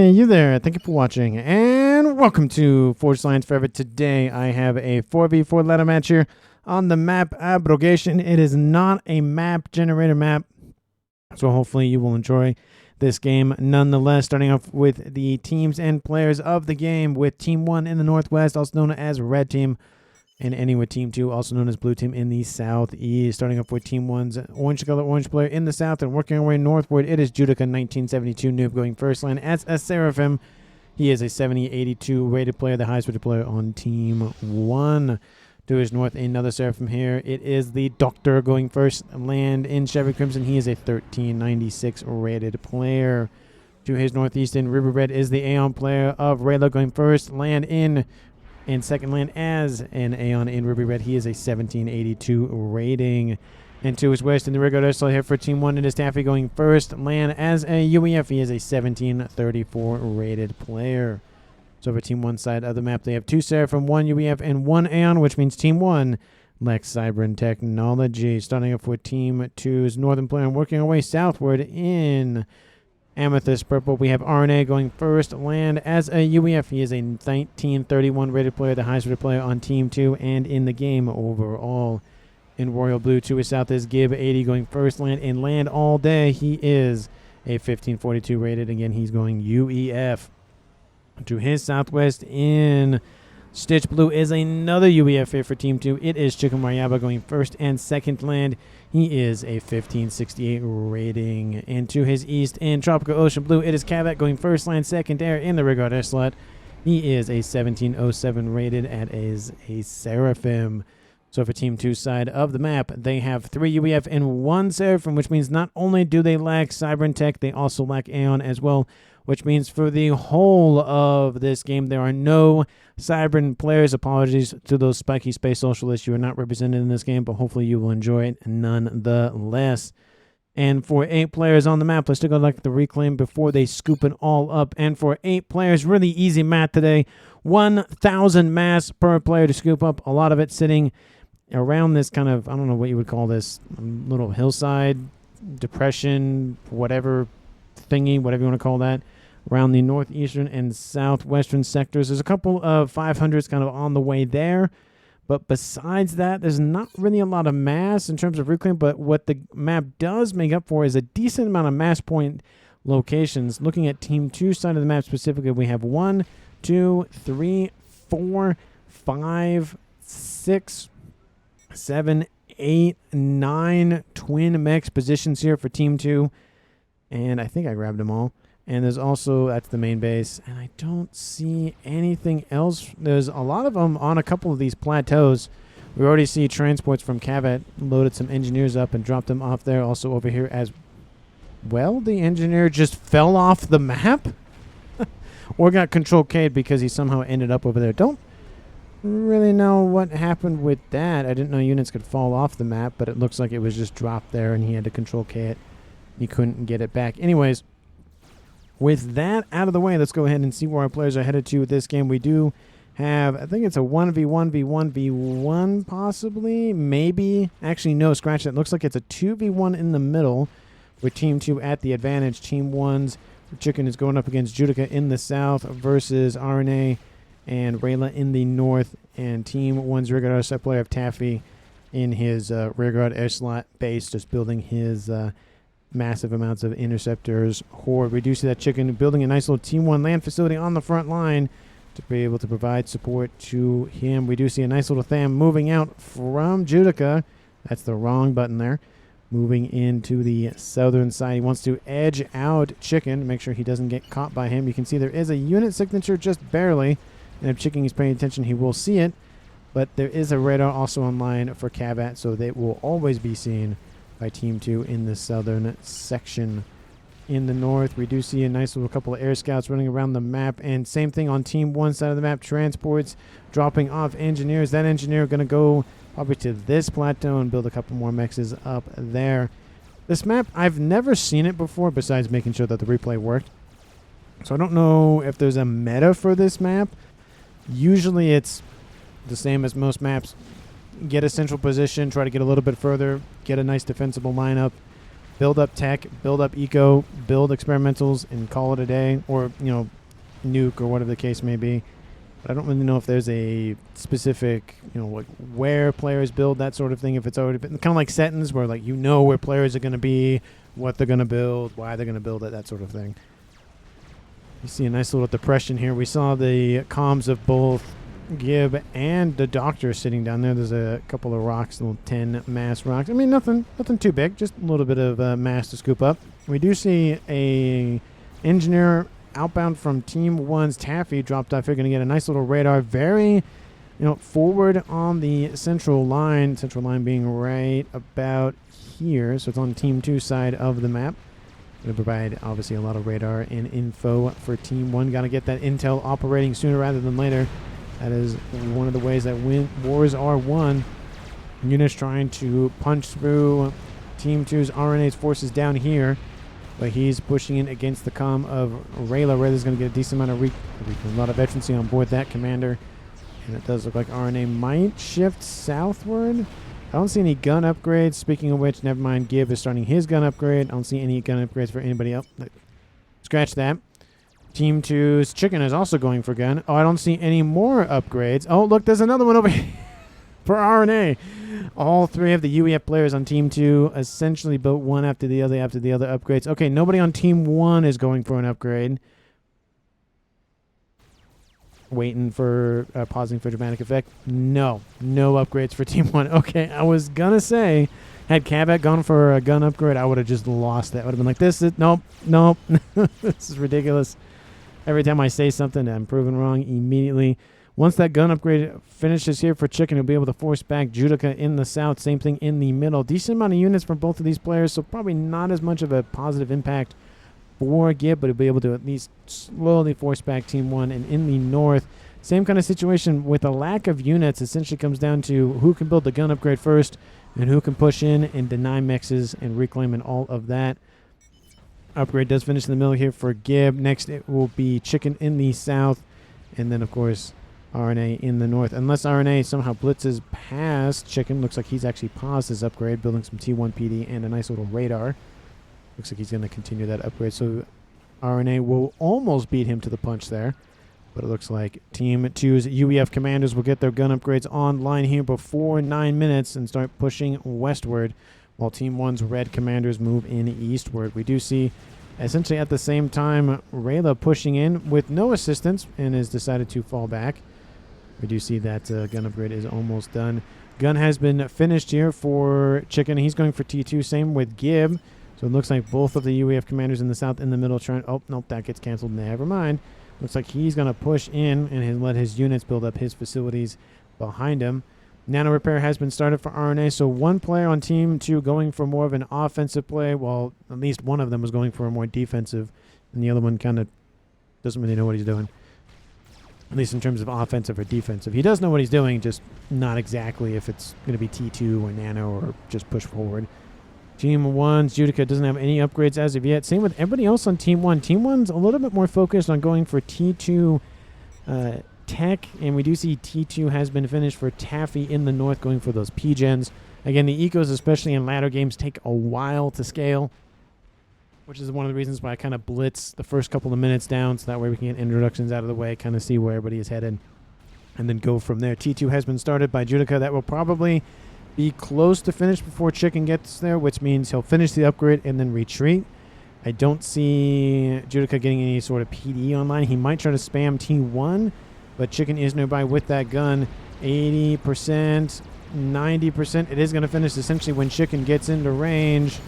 Hey, you there. Thank you for watching, and welcome to Forged Lines Forever. Today, I have a 4v4 ladder match here on the map Abrogation. It is not a map generator map, so hopefully you will enjoy this game nonetheless. Starting off with the teams and players of the game with Team 1 in the Northwest, also known as Red Team, and ending with Team 2, also known as Blue Team, in the Southeast. Starting off with Team 1's orange player in the South, and working our way northward, it is Judica 1972 Nuke going first lane as a Seraphim. He is a 70-82 rated player, the highest rated player on Team 1. To his north, another Seraphim here. It is the Doctor going first land in Chevy Crimson. He is a 1396 rated player. To his northeast in River Red is the Aeon player of Rayla going first land in second land as an Aeon in Ruby Red. He is a 1782 rating. And to his west in the Rigor Escalating here for Team 1, it is Taffy going first land as a UEF. He is a 1734 rated player. So for Team 1 side of the map, they have 2 Seraphim, 1 UEF, and 1 Aeon, which means Team 1 lacks Cyber and Technology. Starting off with Team 2's northern player and working our way southward in Amethyst Purple, we have RNA going first land as a UEF. He is a 1931 rated player, the highest rated player on Team 2 and in the game overall. In Royal Blue, to his south is Gib 80 going first land and land all day. He is a 1542 rated. Again, he's going UEF. To his southwest in Stitch Blue is another UEF here for Team 2. It is Chicken Mariaba going first and second land. He is a 1568 rating. And to his east in Tropical Ocean Blue, it is Cavat going first land, second air in the Regard slot. He is a 1707 rated as a Seraphim. So for Team 2 side of the map, they have 3 UEF and 1 Seraphim, which means not only do they lack Cyber and Tech, they also lack Aeon as well, which means for the whole of this game, there are no Cybern players. Apologies to those spiky space socialists. You are not represented in this game, but hopefully you will enjoy it nonetheless. And for 8 players on the map, let's take a look at the reclaim before they scoop it all up. And for 8 players, really easy math today. 1,000 mass per player to scoop up. A lot of it sitting around this kind of, I don't know what you would call this, little hillside, depression, whatever thingy, whatever you want to call that, around the northeastern and southwestern sectors. There's a couple of 500s kind of on the way there, but besides that, there's not really a lot of mass in terms of reclaim, but what the map does make up for is a decent amount of mass point locations. Looking at Team 2 side of the map specifically, we have 1, 2, 3, 4, 5, 6, 7, 8, 9 twin mechs positions here for Team 2. And I think I grabbed them all. And there's also, that's the main base. And I don't see anything else. There's a lot of them on a couple of these plateaus. We already see transports from Cavat loaded some engineers up and dropped them off there. Also over here as well. The engineer just fell off the map. Or got control K'd because he somehow ended up over there. Don't really know what happened with that. I didn't know units could fall off the map, but it looks like it was just dropped there and he had to control K it. He couldn't get it back. Anyways, with that out of the way, let's go ahead and see where our players are headed to with this game. We do have, I think it's a 1v1v1v1 possibly, maybe. Actually, no, scratch that. Looks like it's a 2v1 in the middle with Team 2 at the advantage. Team 1's Chicken is going up against Judica in the south versus RNA and Rayla in the north. And Team 1's Rearguard set player of Taffy in his Rearguard air slot base, just building his massive amounts of interceptors. Horde, we do see that Chicken building a nice little Team 1 land facility on the front line to be able to provide support to him. We do see a nice little Tham moving out from Judica. That's the wrong button there. Moving into the southern side. He wants to edge out Chicken, make sure he doesn't get caught by him. You can see there is a unit signature just barely, and if Chicken is paying attention, he will see it. But there is a radar also online for Cavat, so they will always be seen by Team 2 in the southern section. In the north, we do see a nice little couple of air scouts running around the map, and same thing on Team 1 side of the map, transports dropping off engineers. That engineer going to go probably to this plateau and build a couple more mechs up there. This map, I've never seen it before besides making sure that the replay worked. So I don't know if there's a meta for this map. Usually it's the same as most maps. Get a central position, try to get a little bit further, get a nice defensible lineup, build up tech, build up eco, build experimentals, and call it a day, or nuke or whatever the case may be. But I don't really know if there's a specific, like where players build, that sort of thing. If it's already been kind of like settings where like where players are going to be, what they're going to build, why they're going to build it, that sort of thing. You see a nice little depression here. We saw the comms of both Gib and the Doctor sitting down there. There's a couple of rocks, little 10 mass rocks. I mean, nothing too big, just a little bit of mass to scoop up. We do see a engineer outbound from Team 1's Taffy dropped off here. Going to get a nice little radar. Very, forward on the central line. Central line being right about here. So it's on Team 2 side of the map. Going to provide, obviously, a lot of radar and info for Team 1. Got to get that intel operating sooner rather than later. That is one of the ways that wars are won. Units trying to punch through Team 2's RNA's forces down here. But he's pushing in against the comm of Rayla. Rayla's going to get a decent amount of a lot of veterancy on board that commander. And it does look like RNA might shift southward. I don't see any gun upgrades. Speaking of which, never mind. Gib is starting his gun upgrade. I don't see any gun upgrades for anybody else. Scratch that. Team 2's Chicken is also going for gun. Oh, I don't see any more upgrades. Oh, look, there's another one over here for RNA. All three of the UEF players on Team 2 essentially built one after the other upgrades. Okay, nobody on Team 1 is going for an upgrade. Waiting for, pausing for dramatic effect. No upgrades for Team 1. Okay, I was going to say, had Cabot gone for a gun upgrade, I would have just lost that. I would have been like, nope. This is ridiculous. Every time I say something, I'm proven wrong immediately. Once that gun upgrade finishes here for Chicken, he'll be able to force back Judica in the south. Same thing in the middle. Decent amount of units from both of these players, so probably not as much of a positive impact for Gib, but he'll be able to at least slowly force back Team 1. And in the north, same kind of situation with a lack of units. Essentially comes down to who can build the gun upgrade first and who can push in and deny mexes and reclaim and all of that. Upgrade does finish in the middle here for Gib. Next, it will be Chicken in the south. And then, of course, RNA in the north. Unless RNA somehow blitzes past Chicken. Looks like he's actually paused his upgrade, building some T1 PD and a nice little radar. Looks like he's going to continue that upgrade. So RNA will almost beat him to the punch there. But it looks like Team 2's UEF commanders will get their gun upgrades online here before 9 minutes and start pushing westward, while Team 1's red commanders move in eastward. We do see, essentially at the same time, Rayla pushing in with no assistance and has decided to fall back. We do see that gun upgrade is almost done. Gun has been finished here for Chicken. He's going for T2. Same with Gib. So it looks like both of the UEF commanders in the south, in the middle, trying... Oh, nope, that gets canceled. Never mind. Looks like he's going to push in and let his units build up his facilities behind him. Nano repair has been started for RNA, so one player on Team 2 going for more of an offensive play, while at least one of them was going for a more defensive, and the other one kind of doesn't really know what he's doing, at least in terms of offensive or defensive. He does know what he's doing, just not exactly if it's going to be T2 or Nano or just push forward. Team 1's Judica doesn't have any upgrades as of yet. Same with everybody else on Team 1. Team 1's a little bit more focused on going for T2 tech, and we do see T2 has been finished for Taffy in the north, going for those P-gens. Again, the ecos, especially in ladder games, take a while to scale, which is one of the reasons why I kind of blitz the first couple of minutes down, so that way we can get introductions out of the way, kind of see where everybody is headed, and then go from there. T2 has been started by Judica. That will probably be close to finish before Chicken gets there, which means he'll finish the upgrade and then retreat. I don't see Judica getting any sort of PD online. He might try to spam T1, but Chicken is nearby with that gun. 80%, 90%. It is going to finish essentially when Chicken gets into range.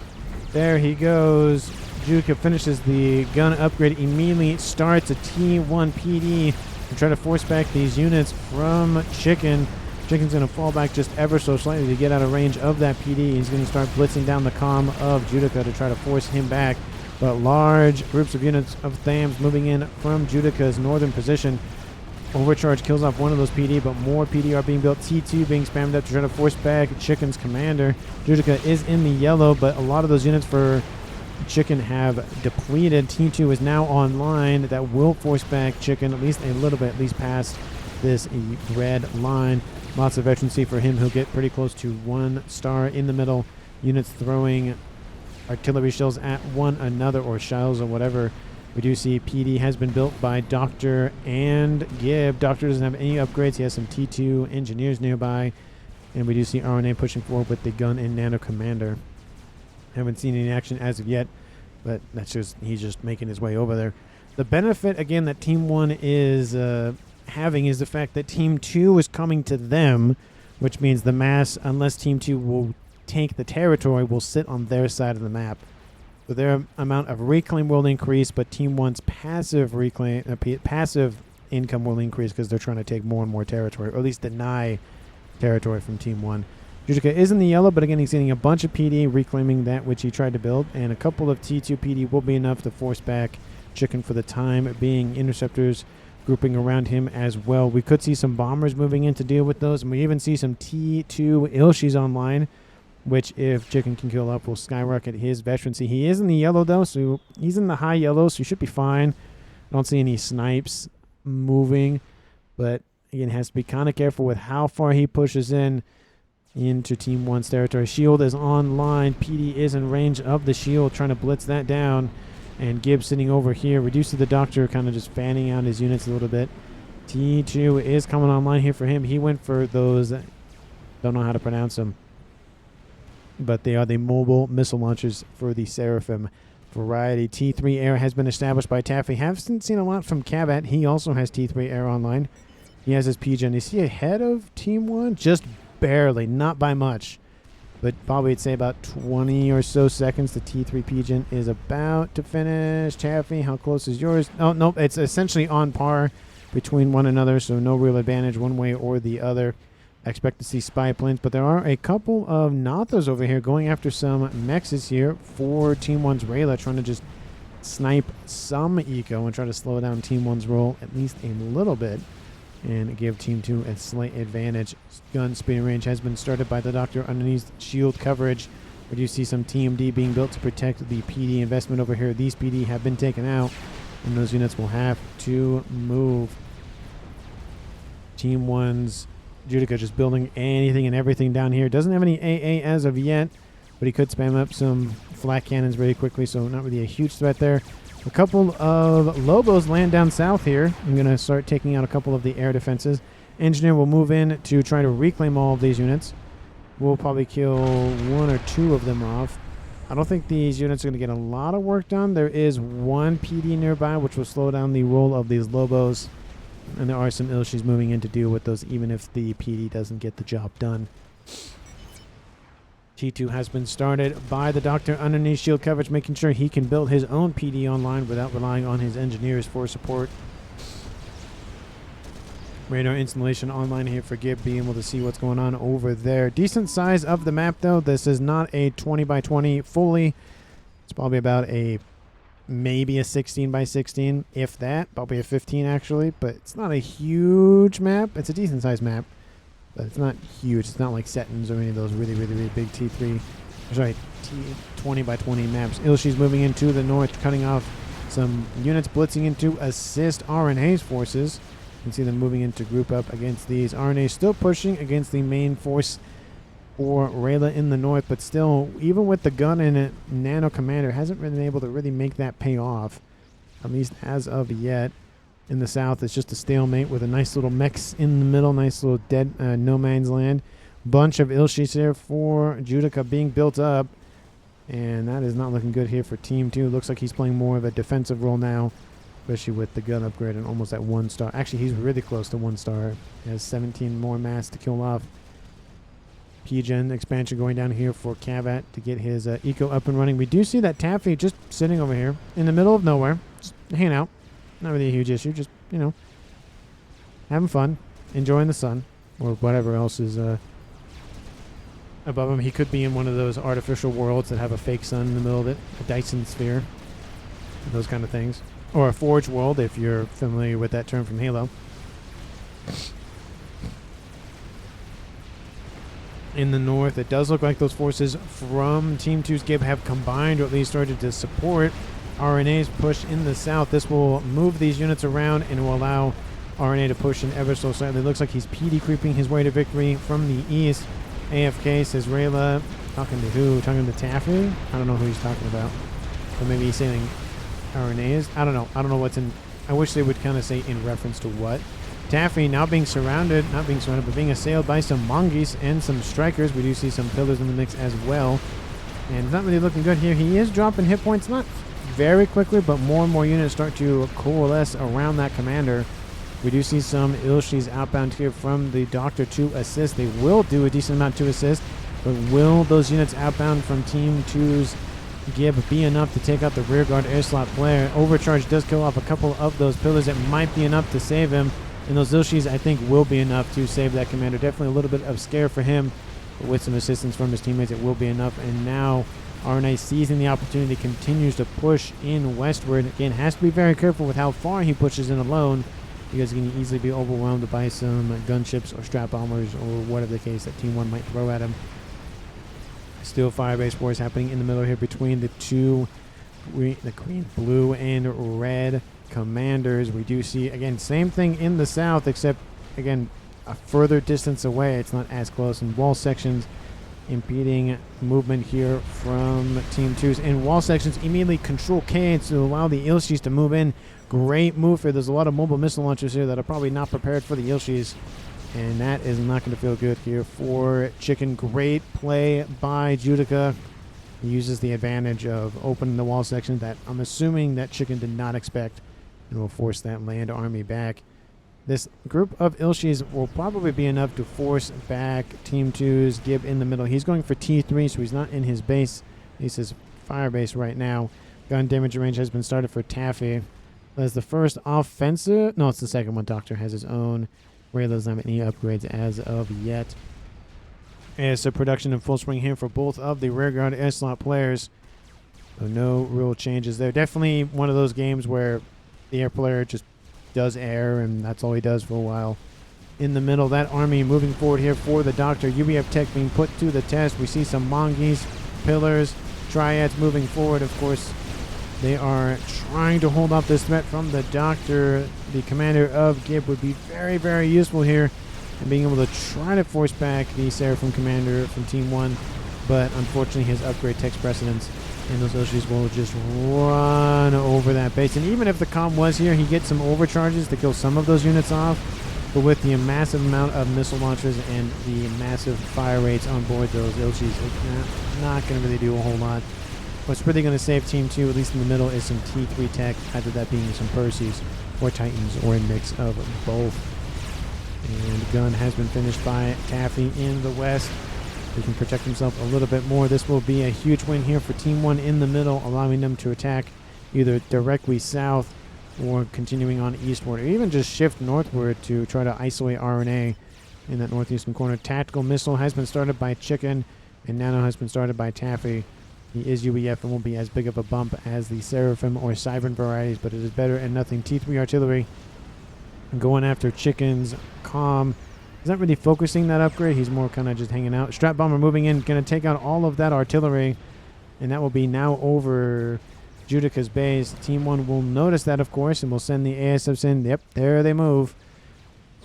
There he goes. Judica finishes the gun upgrade, immediately starts a T1 PD to try to force back these units from Chicken. Chicken's going to fall back just ever so slightly to get out of range of that PD. He's going to start blitzing down the comm of Judica to try to force him back. But large groups of units of Thams moving in from Judica's northern position. Overcharge kills off one of those PD, but more PD are being built. T2 being spammed up to try to force back Chicken's commander. Judica is in the yellow, but a lot of those units for Chicken have depleted. T2 is now online. That will force back Chicken at least a little bit, at least past this red line. Lots of veterancy for him. He'll get pretty close to 1 star in the middle. Units throwing artillery shells at one another, or shells or whatever. We do see PD has been built by Doctor and Gib. Doctor doesn't have any upgrades. He has some T2 engineers nearby. And we do see RNA pushing forward with the gun and nano commander. Haven't seen any action as of yet, but that's just, he's just making his way over there. The benefit, again, that Team 1 is having is the fact that Team 2 is coming to them, which means the mass, unless Team 2 will take the territory, will sit on their side of the map. So their amount of reclaim will increase, but Team 1's passive reclaim, passive income will increase because they're trying to take more and more territory, or at least deny territory from Team 1. Judica is in the yellow, but again, he's getting a bunch of PD, reclaiming that which he tried to build, and a couple of T2 PD will be enough to force back Chicken for the time being. Interceptors grouping around him as well. We could see some bombers moving in to deal with those, and we even see some T2 Ilshis online, which, if Chicken can kill up, will skyrocket his veterancy. He is in the yellow, though, so he's in the high yellow, so he should be fine. I don't see any snipes moving, but again, has to be kind of careful with how far he pushes in into Team 1's territory. Shield is online. PD is in range of the shield, trying to blitz that down. And Gibbs sitting over here. Reduces the Doctor, kind of just fanning out his units a little bit. T2 is coming online here for him. He went for those, don't know how to pronounce them, but they are the mobile missile launchers for the Seraphim variety. T3 air has been established by Taffy. Haven't seen a lot from Cabat. He also has T3 air online. He has his PGen. Is he ahead of Team 1? Just barely, not by much, but probably I'd say about 20 or so seconds. The T3 PGen is about to finish. Taffy, how close is yours? Oh, no, it's essentially on par between one another, so no real advantage one way or the other. I expect to see spy planes, but there are a couple of Nathos over here going after some Mechs here for Team 1's Rayla, trying to just snipe some eco and try to slow down Team 1's roll at least a little bit and give Team 2 a slight advantage. Gun speed range has been started by the Doctor underneath shield coverage. We do see some TMD being built to protect the PD investment over here. These PD have been taken out, and those units will have to move. Team 1's Judica just building anything and everything down here. Doesn't have any AA as of yet, but he could spam up some flak cannons very quickly, so not really a huge threat there. A couple of Lobos land down south here. I'm going to start taking out a couple of the air defenses. Engineer will move in to try to reclaim all of these units. We'll probably kill one or two of them off. I don't think these units are going to get a lot of work done. There is one PD nearby, which will slow down the roll of these Lobos. And there are some Ilshis moving in to deal with those, even if the PD doesn't get the job done. T2 has been started by the Doctor underneath shield coverage, making sure he can build his own PD online without relying on his engineers for support. Radar installation online here for Gib, being able to see what's going on over there. Decent size of the map, though. This is not a 20 by 20 fully. It's probably about a maybe a 16 by 16, if that. Probably a 15 actually, but it's not a huge map. It's a decent sized map, but it's not huge. It's not like Settins or any of those really, really, really big T3, sorry, 20 by 20 maps. Ilshi's moving into the north, cutting off some units, blitzing in to assist RNA's forces. You can see them moving in to group up against these. RNA still pushing against the main force for Rayla in the north, but still, even with the gun and a nano commander, hasn't been able to really make that pay off, at least as of yet. In the south, it's just a stalemate with a nice little mechs in the middle, nice little dead no man's land. Bunch of Ilshis here for Judica being built up, and that is not looking good here for Team 2. Looks like he's playing more of a defensive role now, especially with the gun upgrade and almost at 1 star. Actually, he's really close to 1 star. He has 17 more mass to kill off. PGen expansion going down here for Cavat to get his eco up and running. We do see that Taffy just sitting over here in the middle of nowhere, just hanging out. Not really a huge issue, just, you know, having fun, enjoying the sun, or whatever else is above him. He could be in one of those artificial worlds that have a fake sun in the middle of it, a Dyson sphere, those kind of things. Or a Forge world, if you're familiar with that term from Halo. In the north, it does look like those forces from Team 2's Gib have combined, or at least started to support RNA's push in the south. This will move these units around and will allow RNA to push in ever so slightly. Looks like he's PD creeping his way to victory from the east. AFK, says Rayla. Talking to who? Talking to Taffy? I don't know who he's talking about. Or maybe he's saying RNA is. I don't know. I don't know what's in. I wish they would kind of say in reference to what. Taffy now being surrounded, not being surrounded, but being assailed by some mongoose and some strikers. We do see some pillars in the mix as well. And it's not really looking good here. He is dropping hit points, not very quickly, but more and more units start to coalesce around that commander. We do see some Ilshis outbound here from the Doctor to assist. They will do a decent amount to assist, but will those units outbound from Team 2's Gib be enough to take out the rearguard air slot player? Overcharge does kill off a couple of those pillars. It might be enough to save him, and those Ilshis I think will be enough to save that commander. Definitely a little bit of scare for him, but with some assistance from his teammates it will be enough. And now RNA, seizing the opportunity, continues to push in westward. Again, has to be very careful with how far he pushes in alone, because he can easily be overwhelmed by some gunships or strap bombers or whatever the case that Team 1 might throw at him. Still fire-based wars happening in the middle here between the two, the green, blue, and red commanders. We do see, again, same thing in the south, except, again, a further distance away. It's not as close. And wall sections impeding movement here from Team 2's. And wall sections immediately control K to allow the Ilshis to move in. Great move here. There's a lot of mobile missile launchers here that are probably not prepared for the Ilshis, and that is not going to feel good here for Chicken. Great play by Judica. He uses the advantage of opening the wall section that I'm assuming that Chicken did not expect, and will force that land army back. This group of Ilshis will probably be enough to force back Team 2's Gib in the middle. He's going for T3, so he's not in his base. He's his fire base right now. Gun damage range has been started for Taffy. That's the first offensive. No, it's the second one. Doctor has his own. Ray doesn't have any upgrades as of yet. And so production in full swing here for both of the rearguard air slot players. So no real changes there. Definitely one of those games where the air player just does air, and that's all he does for a while. In the middle, that army moving forward here for the Doctor. UBF tech being put to the test. We see some mongoose, pillars, triads moving forward. Of course, they are trying to hold off this threat from the Doctor. The commander of Gib would be very, very useful here in being able to try to force back the Seraphim commander from Team 1. But unfortunately, his upgrade takes precedence, and those Ilshis will just run over that base. And even if the comm was here, he gets some overcharges to kill some of those units off. But with the massive amount of missile launchers and the massive fire rates on board those Ilshis, it's not going to really do a whole lot. What's really going to save Team 2, at least in the middle, is some T3 tech, either that being some Perseus or Titans or a mix of both. And the gun has been finished by Taffy in the west. He can protect himself a little bit more. This will be a huge win here for Team 1 in the middle, allowing them to attack either directly south or continuing on eastward, or even just shift northward to try to isolate RNA in that northeastern corner. Tactical missile has been started by Chicken, and Nano has been started by Taffy. He is UEF and won't be as big of a bump as the Seraphim or Cybern varieties, but it is better and nothing. T3 artillery going after Chicken's comm. He's not really focusing that upgrade. He's more kind of just hanging out. Strap bomber moving in, going to take out all of that artillery, and that will be now over Judica's base. Team 1 will notice that, of course, and will send the ASFs in. Yep, there they move.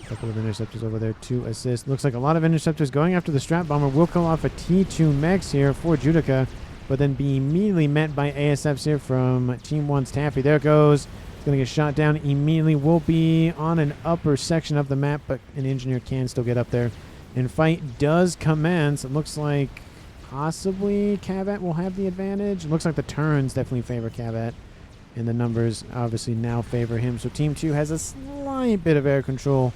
A couple of interceptors over there to assist. Looks like a lot of interceptors going after the strap bomber. Will kill off a T2 Mechs here for Judica, but then be immediately met by ASFs here from Team 1's Taffy. There it goes. It's going to get shot down immediately. Will be on an upper section of the map, but an engineer can still get up there. And fight does commence. It looks like possibly Cavat will have the advantage. It looks like the turns definitely favor Cavat, and the numbers obviously now favor him. So Team 2 has a slight bit of air control,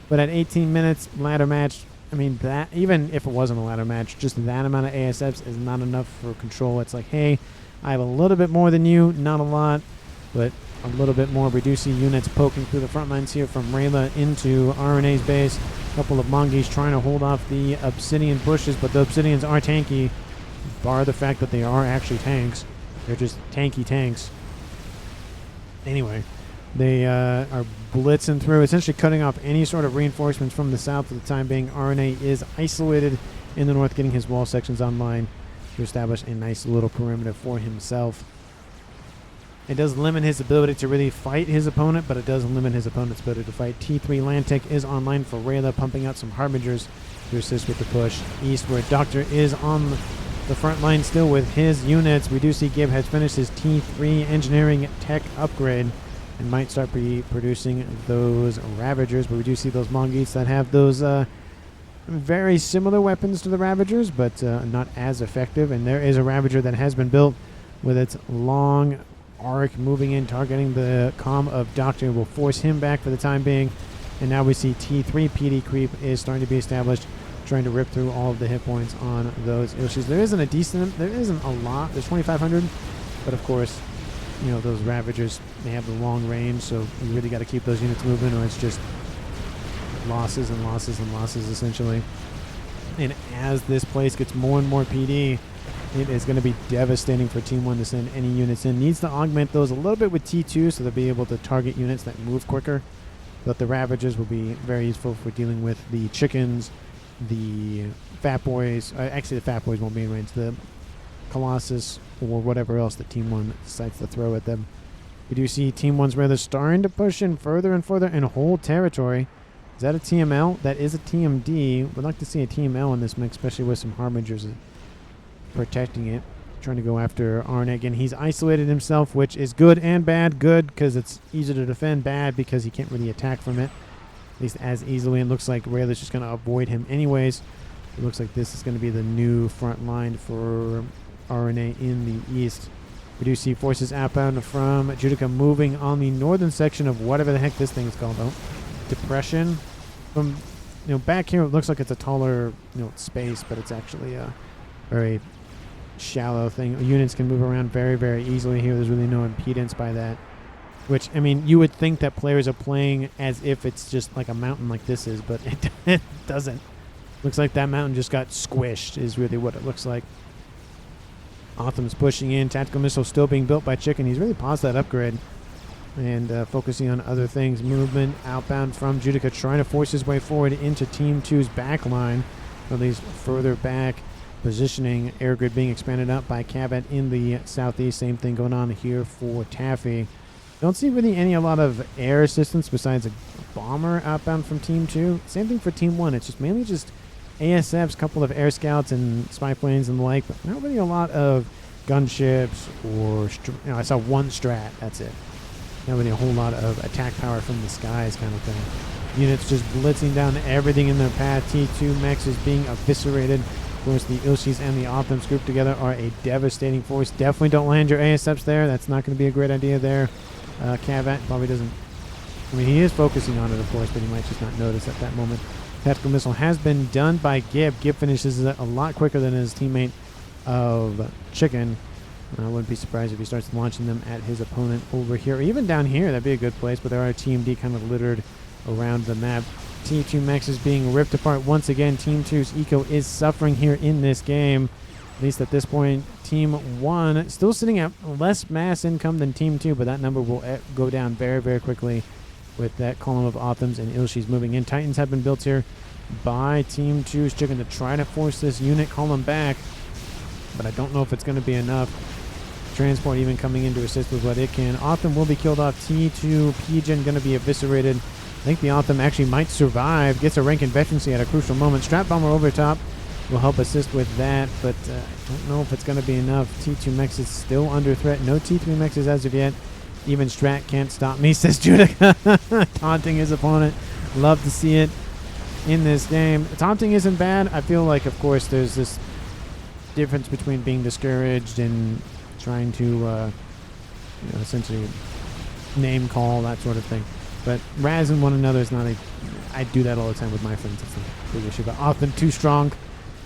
but at 18 minutes, ladder match, I mean, that even if it wasn't a ladder match, just that amount of ASFs is not enough for control. It's like, hey, I have a little bit more than you, not a lot, but a little bit more. We do see units poking through the front lines here from Rayla into RNA's base. A couple of mongoose trying to hold off the obsidian bushes, but the obsidians are tanky, bar the fact that they are actually tanks. They're just tanky tanks. Anyway, they are blitzing through, essentially cutting off any sort of reinforcements from the south for the time being. RNA is isolated in the north, getting his wall sections online to establish a nice little perimeter for himself. It does limit his ability to really fight his opponent, but it does limit his opponent's ability to fight. T3 land tech is online for Rayla, pumping out some Harbingers to assist with the push eastward. Doctor is on the front line still with his units. We do see Gib has finished his T3 engineering tech upgrade and might start producing those Ravagers, but we do see those Mongeets that have those very similar weapons to the Ravagers, but not as effective. And there is a Ravager that has been built with its long arc moving in, targeting the comm of Doctor. Will force him back for the time being. And now we see T3 PD creep is starting to be established, trying to rip through all of the hit points on those Ilshis. There isn't a lot. There's 2,500, but of course, you know, those Ravagers, they have the long range, so you really got to keep those units moving, or it's just losses and losses and losses, essentially. And as this place gets more and more PD, it is going to be devastating for Team 1 to send any units in. Needs to augment those a little bit with T2 so they'll be able to target units that move quicker. But the Ravagers will be very useful for dealing with the chickens, the Fat Boys. Actually, the Fat Boys won't be in range. The Colossus or whatever else that Team 1 decides to throw at them. We do see Team 1's rather starting to push in further and further and hold territory. Is that a TML? That is a TMD. We'd like to see a TML in this mix, especially with some Harbingers protecting it. Trying to go after Arnek, and he's isolated himself, which is good and bad. Good because it's easy to defend, bad because he can't really attack from it, at least as easily. And looks like Rayla's just going to avoid him anyways. It looks like this is going to be the new front line for RNA in the east. We do see forces outbound from Judica moving on the northern section of whatever the heck this thing is called, though. Depression. From back here, it looks like it's a taller space, but it's actually a very shallow thing. Units can move around very, very easily here. There's really no impedance by that. Which, I mean, you would think that players are playing as if it's just like a mountain like this is, but it doesn't. Looks like that mountain just got squished is really what it looks like. Otham's pushing in. Tactical missile still being built by Chicken. He's really paused that upgrade and focusing on other things. Movement outbound from Judica, trying to force his way forward into Team 2's back line, or at least further back. Positioning, air grid being expanded up by Cabot in the southeast. Same thing going on here for Taffy. Don't see really a lot of air assistance besides a bomber outbound from Team 2. Same thing for Team 1. It's just mainly just ASFs, couple of air scouts and spy planes and the like, but not really a lot of gunships or I saw one strat. That's it. Not really a whole lot of attack power from the skies kind of thing. Units just blitzing down everything in their path. T2 Mechs is being eviscerated. Of course, the Ilshis and the Othams grouped together are a devastating force. Definitely don't land your ASFs there. That's not going to be a great idea there. Cavat probably doesn't. I mean, he is focusing on it, of course, but he might just not notice at that moment. Tactical missile has been done by Gib. Gib finishes it a lot quicker than his teammate of Chicken. I wouldn't be surprised if he starts launching them at his opponent over here. Or even down here, that'd be a good place, but there are TMD kind of littered around the map. T2 Mechs is being ripped apart once again. Team 2's eco is suffering here in this game. At least at this point, Team 1 still sitting at less mass income than Team 2, but that number will go down very, very quickly with that column of Othams and Ilshis moving in. Titans have been built here by Team 2's Chicken to try to force this unit column back, but I don't know if it's going to be enough. Transport even coming in to assist with what it can. Otham will be killed off. T2 Pigeon going to be eviscerated. I think the Otham actually might survive. Gets a rank in veterancy at a crucial moment. Strap Bomber over top will help assist with that, but I don't know if it's going to be enough. T2 Mechs is still under threat. No T3 Mechs as of yet. Even Strat can't stop me, says Judica. Taunting his opponent. Love to see it in this game. Taunting isn't bad. I feel like, of course, there's this difference between being discouraged and trying to essentially name call, that sort of thing. But razzing one another is not I do that all the time with my friends. It's a big issue. But often too strong,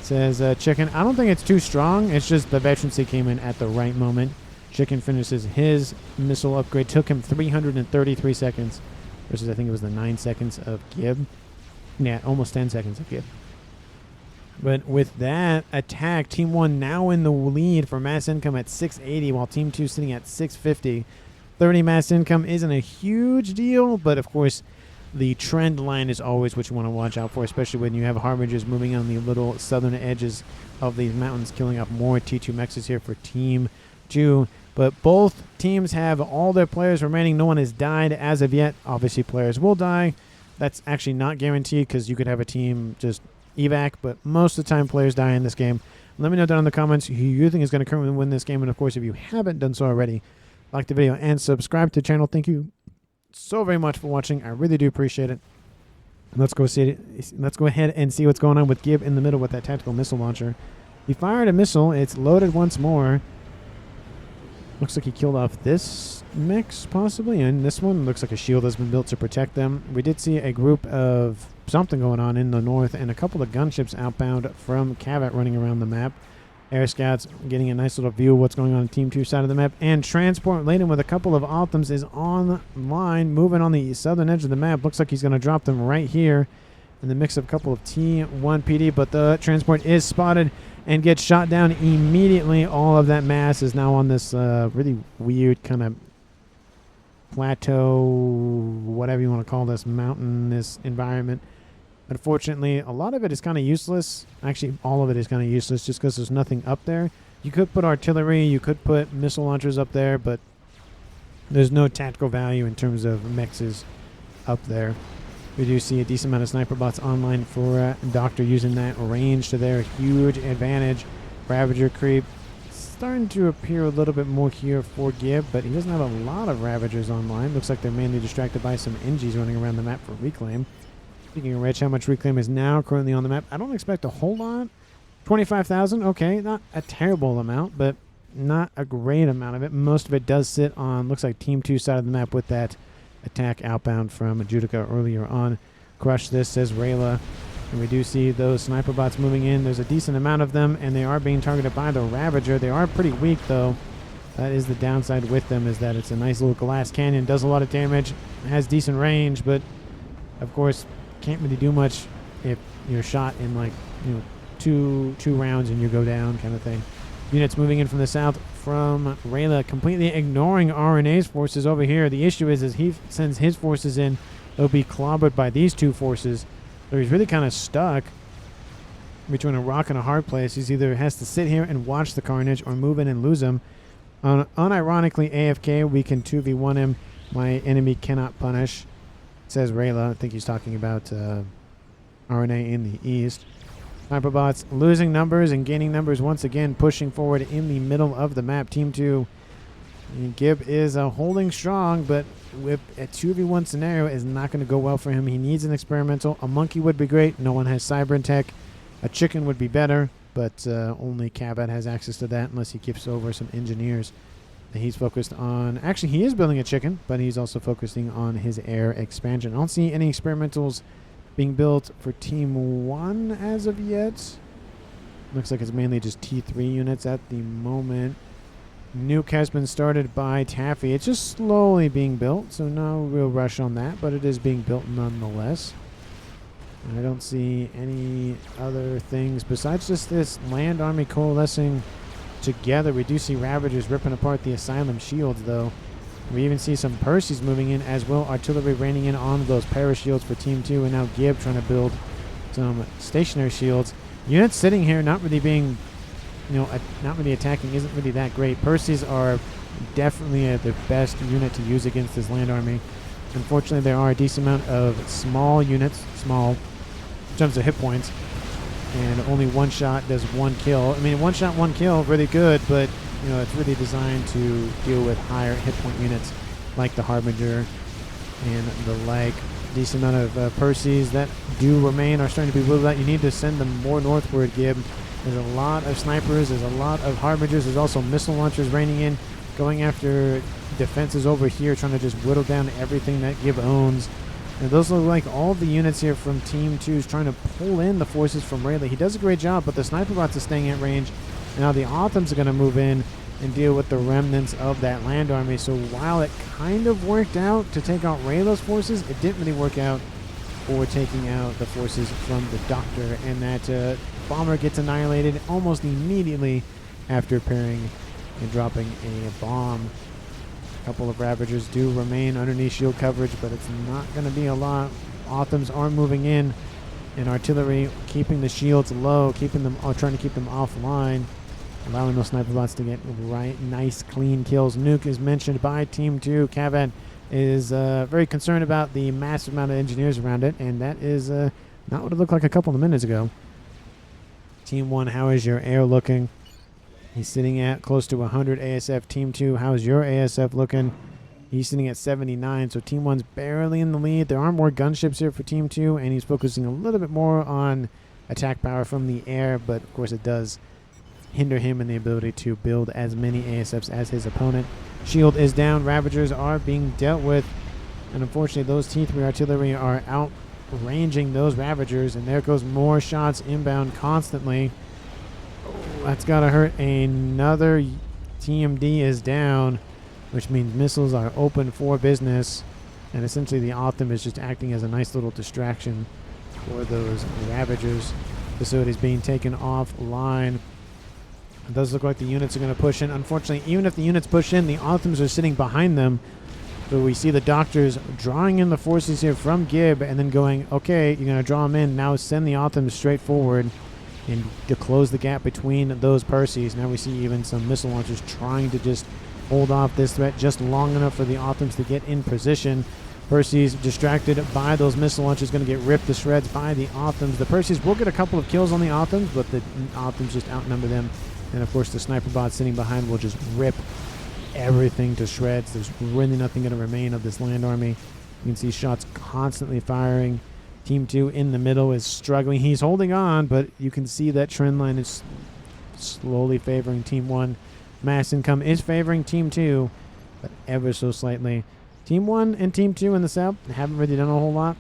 says Chicken. I don't think it's too strong. It's just the veterancy came in at the right moment. Chicken finishes his missile upgrade. Took him 333 seconds versus I think it was the 9 seconds of Gib. Yeah, almost 10 seconds of Gib. But with that attack, Team 1 now in the lead for mass income at 680, while Team 2 sitting at 650. 30 mass income isn't a huge deal, but of course, the trend line is always what you want to watch out for, especially when you have Harbingers moving on the little southern edges of these mountains, killing off more T2 Mechs here for Team 2. But both teams have all their players remaining. No one has died as of yet. Obviously, players will die. That's actually not guaranteed because you could have a team just evac, but most of the time players die in this game. Let me know down in the comments who you think is going to currently win this game. And, of course, if you haven't done so already, like the video and subscribe to the channel. Thank you so very much for watching. I really do appreciate it. Let's go ahead and see what's going on with Gib in the middle with that tactical missile launcher. He fired a missile. It's loaded once more. Looks like he killed off this mix, possibly, and this one looks like a shield has been built to protect them. We did see a group of something going on in the north, and a couple of gunships outbound from Cavat running around the map. Air scouts getting a nice little view of what's going on Team 2 side of the map, and transport laden with a couple of Optims is online, moving on the southern edge of the map. Looks like he's going to drop them right here in the mix of a couple of T1 PD, but the transport is spotted and gets shot down immediately. All of that mass is now on this really weird kind of plateau, whatever you want to call this, mountainous environment. Unfortunately, a lot of it is kind of useless. Actually, all of it is kind of useless just because there's nothing up there. You could put artillery, you could put missile launchers up there, but there's no tactical value in terms of mixes up there. We do see a decent amount of sniper bots online for Doctor using that range to their huge advantage. Ravager creep starting to appear a little bit more here for Gib, but he doesn't have a lot of Ravagers online. Looks like they're mainly distracted by some NGs running around the map for reclaim. Speaking of which, how much reclaim is now currently on the map? I don't expect a whole lot. 25,000, okay, not a terrible amount, but not a great amount of it. Most of it does sit on, looks like Team 2 side of the map with that attack outbound from Judica earlier on. Crush this, says Rayla. And we do see those sniper bots moving in. There's a decent amount of them, and they are being targeted by the Ravager. They are pretty weak, though. That is the downside with them, is that it's a nice little glass cannon. Does a lot of damage, has decent range, but, of course, can't really do much if you're shot in, like, you know, two rounds and you go down kind of thing. Units moving in from the south from Rayla, completely ignoring RNA's forces over here. The issue is he sends his forces in, they'll be clobbered by these two forces. So he's really kind of stuck between a rock and a hard place. He's either has to sit here and watch the carnage or move in and lose him. Unironically, AFK, we can 2v1 him. My enemy cannot punish, says Rayla. I think he's talking about RNA in the east. Sniper bots losing numbers and gaining numbers once again, pushing forward in the middle of the map. Team 2, Gib is holding strong, but with a 2v1 scenario is not going to go well for him. He needs an experimental. A monkey would be great. No one has cyber tech. A chicken would be better, but only Cavat has access to that unless he keeps over some engineers. And he's focused on, actually he is building a chicken, but he's also focusing on his air expansion. I don't see any experimentals being built for Team 1 as of yet. Looks like it's mainly just T3 units at the moment. Nuke has been started by Taffy. It's just slowly being built, so no real rush on that, but it is being built nonetheless. And I don't see any other things besides just this land army coalescing together. We do see Ravagers ripping apart the Asylum shields, though. We even see some Percys moving in as well. Artillery raining in on those parashields for Team 2, and now Gib trying to build some stationary shields. Units sitting here not really being, you know, not really attacking, isn't really that great. Percys are definitely the best unit to use against this land army. Unfortunately, there are a decent amount of small units, small in terms of hit points, and only one shot does one kill. I mean, one shot, one kill, really good, but you know, it's really designed to deal with higher hit point units like the Harbinger and the like. Decent amount of Percys that do remain are starting to be whittled out. You need to send them more northward, Gib. There's a lot of snipers, there's a lot of Harbingers, there's also missile launchers raining in, going after defenses over here, trying to just whittle down everything that Gib owns. And those look like all the units here from Team 2 is trying to pull in the forces from Rayleigh. He does a great job, but the sniper bots are staying at range. Now the Autumns are going to move in and deal with the remnants of that land army. So while it kind of worked out to take out Rayleigh's forces, it didn't really work out for taking out the forces from the Doctor. And that bomber gets annihilated almost immediately after pairing and dropping a bomb. A couple of Ravagers do remain underneath shield coverage, but it's not going to be a lot. Autumns are moving in, and artillery keeping the shields low, keeping them, trying to keep them offline, allowing those sniper bots to get nice, clean kills. Nuke is mentioned by Team 2. Cavan is very concerned about the massive amount of engineers around it, and that is not what it looked like a couple of minutes ago. Team 1, how is your air looking? He's sitting at close to 100 ASF. Team 2, how's your ASF looking? He's sitting at 79, so Team 1's barely in the lead. There are more gunships here for Team 2, and he's focusing a little bit more on attack power from the air, but of course it does hinder him in the ability to build as many ASFs as his opponent. Shield is down. Ravagers are being dealt with, and unfortunately those T3 artillery are outranging those Ravagers, and there goes more shots inbound constantly. Oh, that's got to hurt. Another TMD is down, which means missiles are open for business, and essentially the Optim is just acting as a nice little distraction for those Ravagers. Facilities being taken offline. It does look like the units are going to push in. Unfortunately, even if the units push in, the Optims are sitting behind them. So we see the Doctors drawing in the forces here from Gib and then going, okay, you're going to draw them in. Now send the Optims straight forward and to close the gap between those Percys. Now we see even some missile launchers trying to just hold off this threat just long enough for the Optims to get in position. Percy's distracted by those missile launchers, going to get ripped to shreds by the Optims. The Percys will get a couple of kills on the Optims, but the Optims just outnumber them. And of course the sniper bot sitting behind will just rip everything to shreds. There's really nothing going to remain of this land army. You can see shots constantly firing. Team 2 in the middle is struggling. He's holding on, but you can see that trend line is slowly favoring Team 1. Mass income is favoring Team 2, but ever so slightly. Team 1 and Team 2 in the south haven't really done a whole lot.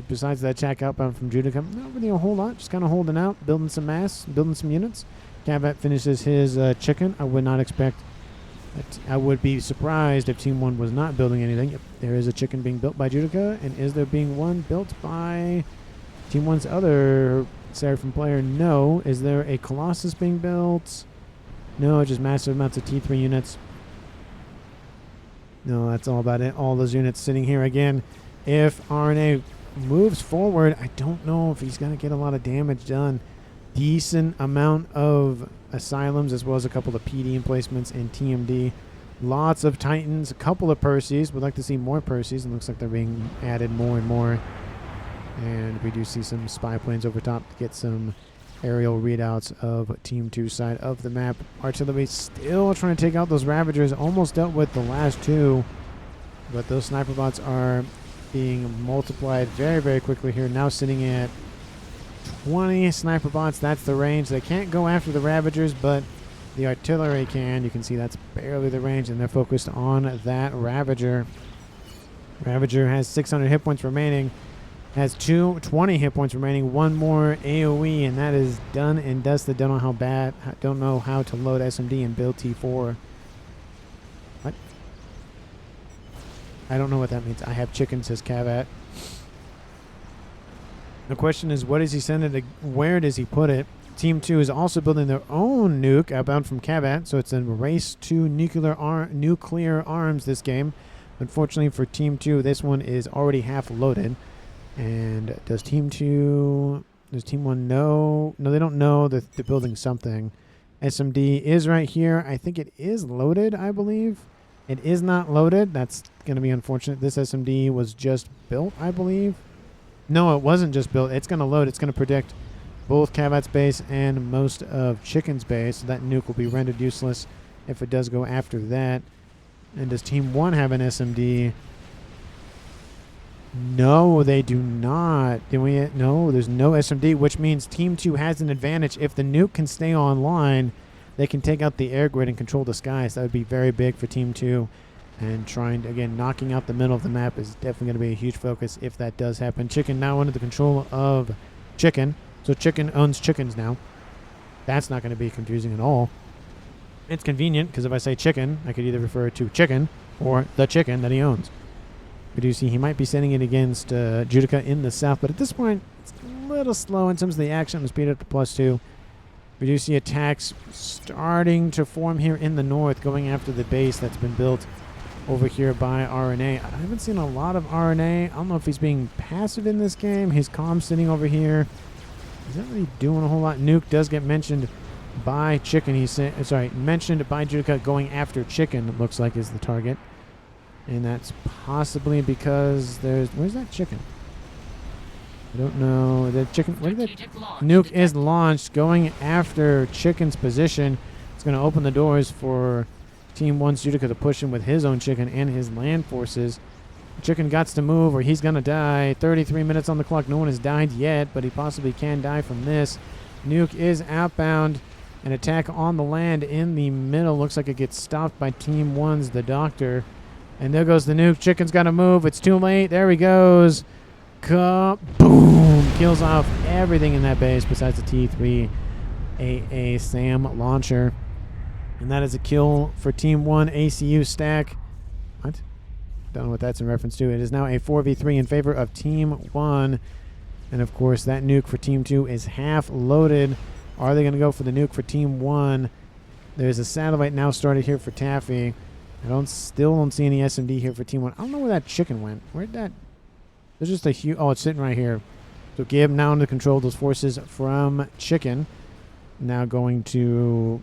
Besides that attack outbound from Judica, not really a whole lot. Just kind of holding out, building some mass, building some units. Cavat finishes his chicken. I would not expect that. I would be surprised if Team 1 was not building anything. Yep, there is a chicken being built by Judica, and is there being one built by Team 1's other Seraphim player? No. Is there a Colossus being built? No, just massive amounts of T3 units. No, that's all about it. All those units sitting here again. If RNA moves forward, I don't know if he's going to get a lot of damage done. Decent amount of Asylums as well as a couple of PD emplacements in TMD. Lots of Titans, a couple of Percys. Would like to see more Percys. It looks like they're being added more and more. And we do see some spy planes over top to get some aerial readouts of Team 2 side of the map. Artillery still trying to take out those Ravagers. Almost dealt with the last two. But those sniper bots are being multiplied very, very quickly here. Now sitting at 20 sniper bots. That's the range. They can't go after the Ravagers, but the artillery can. You can see that's barely the range, and they're focused on that Ravager. Ravager has 600 hit points remaining. Has 20 hit points remaining. One more AoE, and that is done and dusted. Don't know how to load SMD and build T4. What? I don't know what that means. I have chicken, says Cavat. The question is, what does he send it to? Where does he put it? Team 2 is also building their own nuke outbound from Cavat, so it's a race to nuclear arms this game. Unfortunately for Team 2, this one is already half loaded. And does Team 1 know? No, they don't know that they're building something. SMD is right here. I think it is loaded, I believe. It is not loaded. That's going to be unfortunate. This SMD was just built, I believe. No, it wasn't just built. It's going to load. It's going to predict both Cavat's base and most of Chicken's base. So that nuke will be rendered useless if it does go after that. And does Team 1 have an SMD? No, they do not. No, there's no SMD, which means Team 2 has an advantage. If the nuke can stay online, they can take out the air grid and control the skies. That would be very big for Team 2. And knocking out the middle of the map is definitely going to be a huge focus if that does happen. Chicken now under the control of Chicken. So Chicken owns chickens now. That's not going to be confusing at all. It's convenient because if I say chicken, I could either refer to Chicken or the chicken that he owns. We do see he might be sending it against Judica in the south, but at this point, it's a little slow in terms of the action. The speed up to +2. We do see attacks starting to form here in the north, going after the base that's been built over here by RNA. I haven't seen a lot of RNA. I don't know if he's being passive in this game. His comm sitting over here. He's not really doing a whole lot. Nuke does get mentioned by Chicken. Mentioned by Judica going after Chicken, it looks like is the target. And that's possibly because where's that chicken? I don't know. The chicken. Where did that nuke is launched, going after chicken's position. It's going to open the doors for Team 1's Judica to push him with his own chicken and his land forces. Chicken got to move or he's going to die. 33 minutes on the clock. No one has died yet, but he possibly can die from this. Nuke is outbound. An attack on the land in the middle. Looks like it gets stopped by Team 1's The Doctor. And there goes the nuke. Chicken's got to move. It's too late. There he goes. Boom. Kills off everything in that base besides the T3 AA SAM launcher. And that is a kill for Team 1 ACU stack. What? Don't know what that's in reference to. It is now a 4v3 in favor of Team 1. And of course, that nuke for Team 2 is half loaded. Are they going to go for the nuke for Team 1? There's a satellite now started here for Taffy. I still don't see any SMD here for Team 1. I don't know where that chicken went. Where'd that... There's just a huge... Oh, it's sitting right here. So Gib now under control of those forces from Chicken. Now going to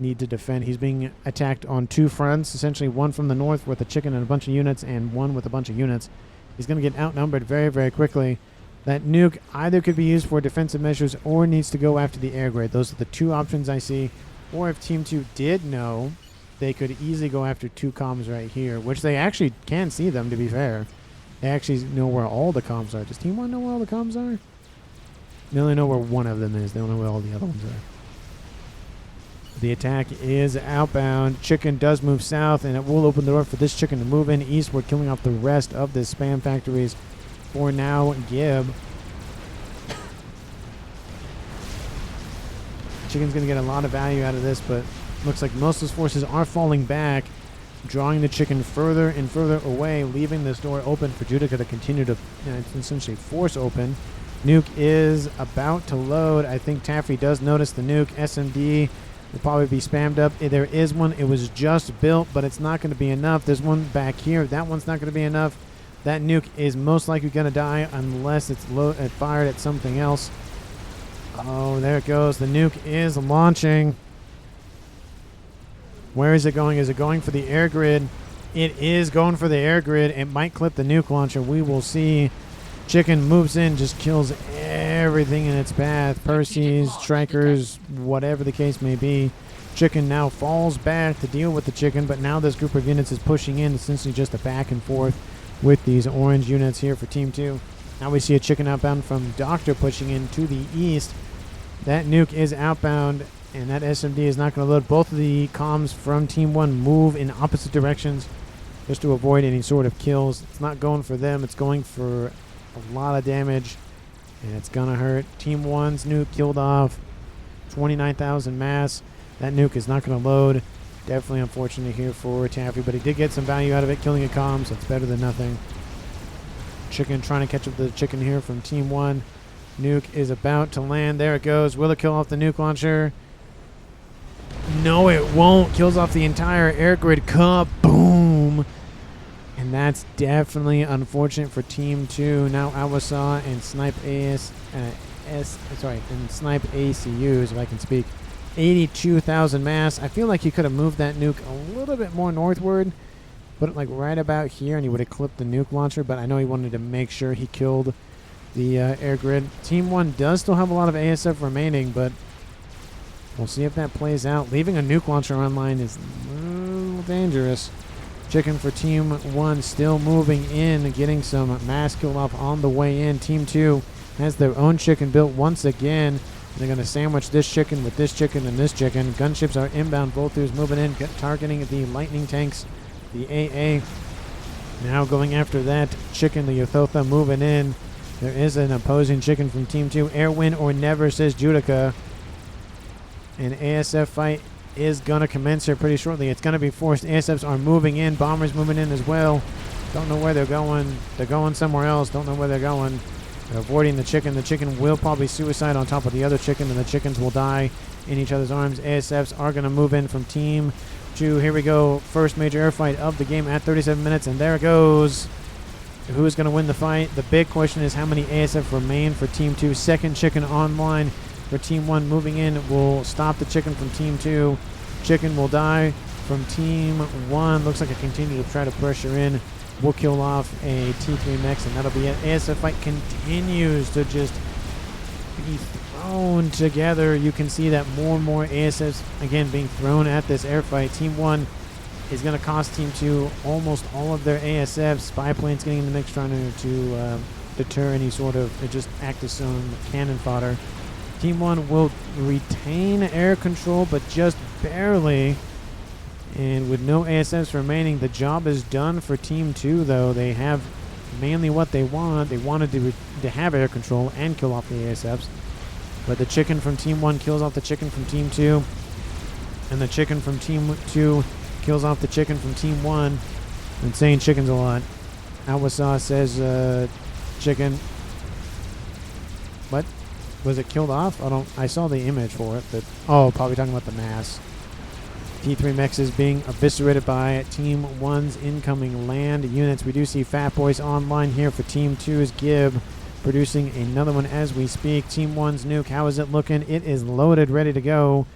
need to defend. He's being attacked on two fronts. Essentially one from the north with a chicken and a bunch of units, and one with a bunch of units. He's going to get outnumbered very, very quickly. That nuke either could be used for defensive measures or needs to go after the air grid. Those are the two options I see. Or if Team 2 did know, they could easily go after two comms right here, which they actually can see them, to be fair. They actually know where all the comms are. Does Team 1 know where all the comms are? They only know where one of them is. They don't know where all the other ones are. The attack is outbound. Chicken does move south, and it will open the door for this chicken to move in eastward, killing off the rest of the spam factories. For now, Gib. Chicken's going to get a lot of value out of this, but looks like most of his forces are falling back, drawing the chicken further and further away, leaving this door open for Judica to continue to essentially force open. Nuke is about to load. I think Taffy does notice the nuke. SMD will probably be spammed up. There is one. It was just built, but it's not going to be enough. There's one back here. That one's not going to be enough. That nuke is most likely going to die unless it's fired at something else. Oh, there it goes. The nuke is launching. Where is it going? Is it going for the air grid? It is going for the air grid. It might clip the nuke launcher. We will see. Chicken moves in, just kills everything in its path. Percy's, strikers, whatever the case may be. Chicken now falls back to deal with the chicken, but now this group of units is pushing in, essentially just a back and forth with these orange units here for Team 2. Now we see a chicken outbound from Doctor pushing in to the east. That nuke is outbound, and that SMD is not going to load. Both of the comms from Team 1 move in opposite directions just to avoid any sort of kills. It's not going for them. It's going for a lot of damage, and it's going to hurt. Team 1's nuke killed off 29,000 mass. That nuke is not going to load. Definitely unfortunate here for Taffy, but he did get some value out of it, killing a comm, so it's better than nothing. Chicken trying to catch up the chicken here from Team 1. Nuke is about to land. There it goes. Will it kill off the nuke launcher? No, it won't. Kills off the entire air grid. Kaboom! And that's definitely unfortunate for Team 2. Now Awasaw and Snipe Snipe ACUs, if I can speak. 82,000 mass. I feel like he could have moved that nuke a little bit more northward. Put it like right about here, and he would have clipped the nuke launcher, but I know he wanted to make sure he killed the air grid. Team 1 does still have a lot of ASF remaining, but we'll see if that plays out. Leaving a nuke launcher online is a little dangerous. Chicken for Team 1 still moving in, getting some mass killed off on the way in. Team 2 has their own chicken built once again. They're going to sandwich this chicken with this chicken and this chicken. Gunships are inbound. Volthoos moving in, targeting the lightning tanks. The AA now going after that chicken. The Yothotha moving in. There is an opposing chicken from Team 2. Air win or never, says Judica. An ASF fight is going to commence here pretty shortly. It's going to be forced. ASFs are moving in. Bombers moving in as well. Don't know where they're going. They're going somewhere else. Don't know where they're going. They're avoiding the chicken. The chicken will probably suicide on top of the other chicken, and the chickens will die in each other's arms. ASFs are going to move in from Team 2. Here we go. First major air fight of the game at 37 minutes, and there it goes. Who's going to win the fight? The big question is how many ASF remain for Team 2. Second chicken online for Team 1 moving in will stop the chicken from Team 2. Chicken will die from Team 1. Looks like it continued to try to pressure in. will kill off a T3 Mechs, and that'll be it. ASF fight continues to just be thrown together. You can see that more and more ASFs, again, being thrown at this air fight. Team 1 is going to cost Team 2 almost all of their ASFs. Spy planes getting in the mix, trying to deter any sort of, just act as some cannon fodder. Team 1 will retain air control, but just barely. And with no ASFs remaining, the job is done for Team 2, though. They have mainly what they want. They wanted to have air control and kill off the ASFs. But the chicken from Team 1 kills off the chicken from Team 2. And the chicken from Team 2 kills off the chicken from Team 1. I'm saying chickens a lot. Alwasaw says chicken. What? Was it killed off? I saw the image for it, but oh, probably talking about the mass. T3 Mechs is being eviscerated by Team 1's incoming land units. We do see Fat Boys online here for Team 2's Gib, producing another one as we speak. Team 1's Nuke, how is it looking? It is loaded, ready to go.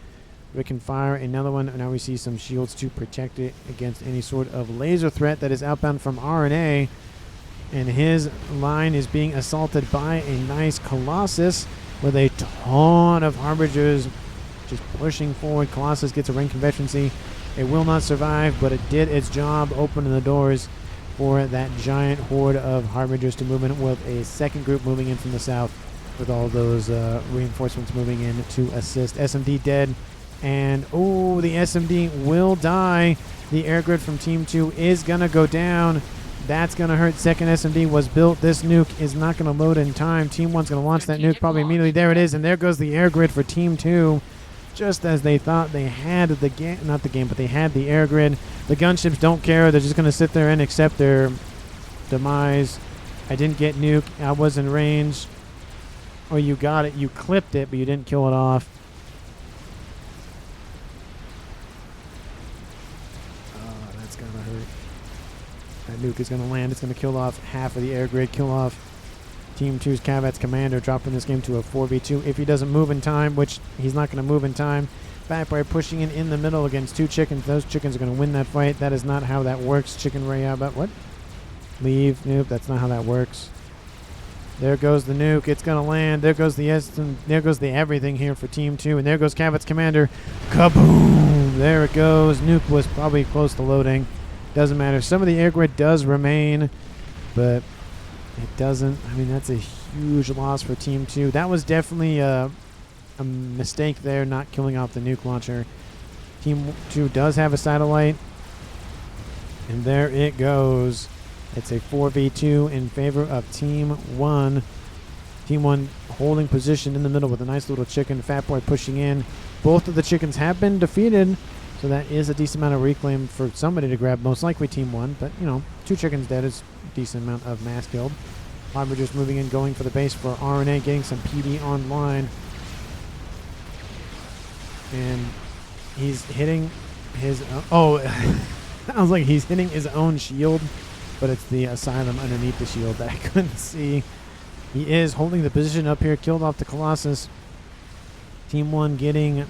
We can fire another one. Now we see some shields to protect it against any sort of laser threat that is outbound from RNA. And his line is being assaulted by a nice Colossus with a ton of Harbingers just pushing forward. Colossus gets a ring convection. It will not survive, but it did its job, opening the doors for that giant horde of Harbingers to move in, with a second group moving in from the south with all those reinforcements moving in to assist. SMD dead, and oh, the SMD will die. The air grid from Team 2 is going to go down. That's going to hurt. Second SMD was built. This nuke is not going to load in time. Team 1's going to launch that nuke probably immediately. There it is, and there goes the air grid for Team 2. Just as they thought they had the game, not the game, but they had the air grid. The gunships don't care. They're just going to sit there and accept their demise. I didn't get nuke. I was in range. Or you got it. You clipped it, but you didn't kill it off. Oh, that's going to hurt. That nuke is going to land. It's going to kill off half of the air grid. Kill off Team 2's Cavet's commander, dropping this game to a 4v2 if he doesn't move in time, which he's not going to move in time. Fatboy pushing in the middle against two chickens. Those chickens are going to win that fight. That is not how that works. Chicken Ray, about what? Leave. Nope, that's not how that works. There goes the nuke. It's going to land. There goes the there goes the everything here for Team 2. And there goes Cavet's commander. Kaboom! There it goes. Nuke was probably close to loading. Doesn't matter. Some of the air grid does remain, but it doesn't. I mean, that's a huge loss for Team 2. That was definitely a mistake there, not killing off the nuke launcher. Team 2 does have a satellite. And there it goes. It's a 4v2 in favor of Team 1. Team 1 holding position in the middle with a nice little chicken. Fatboy pushing in. Both of the chickens have been defeated. So that is a decent amount of reclaim for somebody to grab. Most likely Team 1. But, you know, 2 chickens dead is a decent amount of mass killed. We're just moving in, going for the base for RNA, getting some PD online. And he's hitting his... I was like, he's hitting his own shield. But it's the Asylum underneath the shield that I couldn't see. He is holding the position up here. Killed off the Colossus. Team 1 getting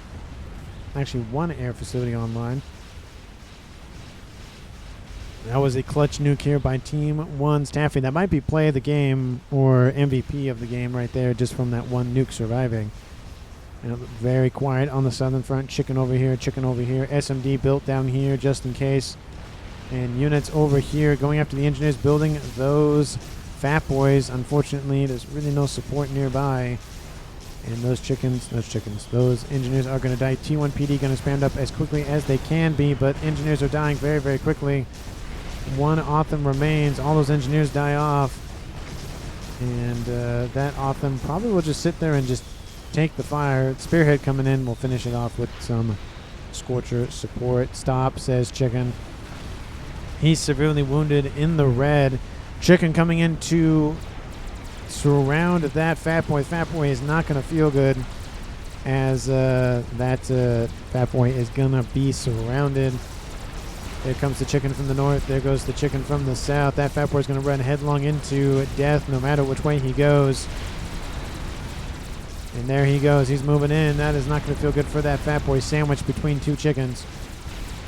actually 1 air facility online. That was a clutch nuke here by Team 1's Taffy. That might be play of the game or MVP of the game right there, just from that 1 nuke surviving. And very quiet on the southern front. Chicken over here, chicken over here. SMD built down here just in case. And units over here going after the engineers, building those Fat Boys. Unfortunately, there's really no support nearby. And those engineers are going to die. T1 PD going to spam up as quickly as they can be, but engineers are dying very, very quickly. 1 Otham remains. All those engineers die off. And that Otham probably will just sit there and just take the fire. Spearhead coming in will finish it off with some Scorcher support. Stop, says Chicken. He's severely wounded in the red. Chicken coming in to surround that Fat Boy. Fat Boy is not going to feel good, as that Fat Boy is going to be surrounded. There comes the chicken from the north. There goes the chicken from the south. That Fat Boy is going to run headlong into death no matter which way he goes. And there he goes. He's moving in. That is not going to feel good for that Fat Boy sandwich between 2 chickens.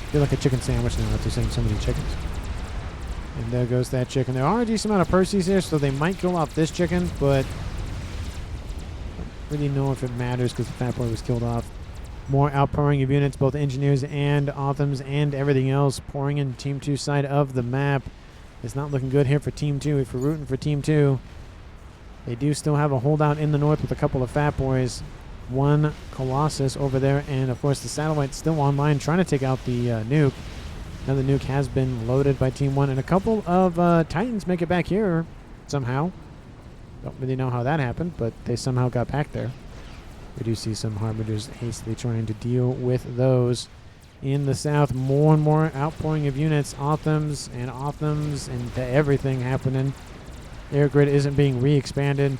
I feel like a chicken sandwich now after saying so many chickens. And there goes that chicken. There are a decent amount of Percy's here, so they might kill off this chicken, but I don't really know if it matters because the Fat Boy was killed off. More outpouring of units, both engineers and Authams and everything else pouring in Team 2 side of the map. It's not looking good here for Team 2. If we're rooting for Team 2, they do still have a holdout in the north with a couple of Fat Boys. One Colossus over there, and of course the satellite's still online trying to take out the nuke. Now the nuke has been loaded by Team 1, and a couple of Titans make it back here somehow. Don't really know how that happened, but they somehow got back there. We do see some Harbingers hastily trying to deal with those. In the south, more and more outpouring of units, Authams, and everything happening. Air grid isn't being re-expanded.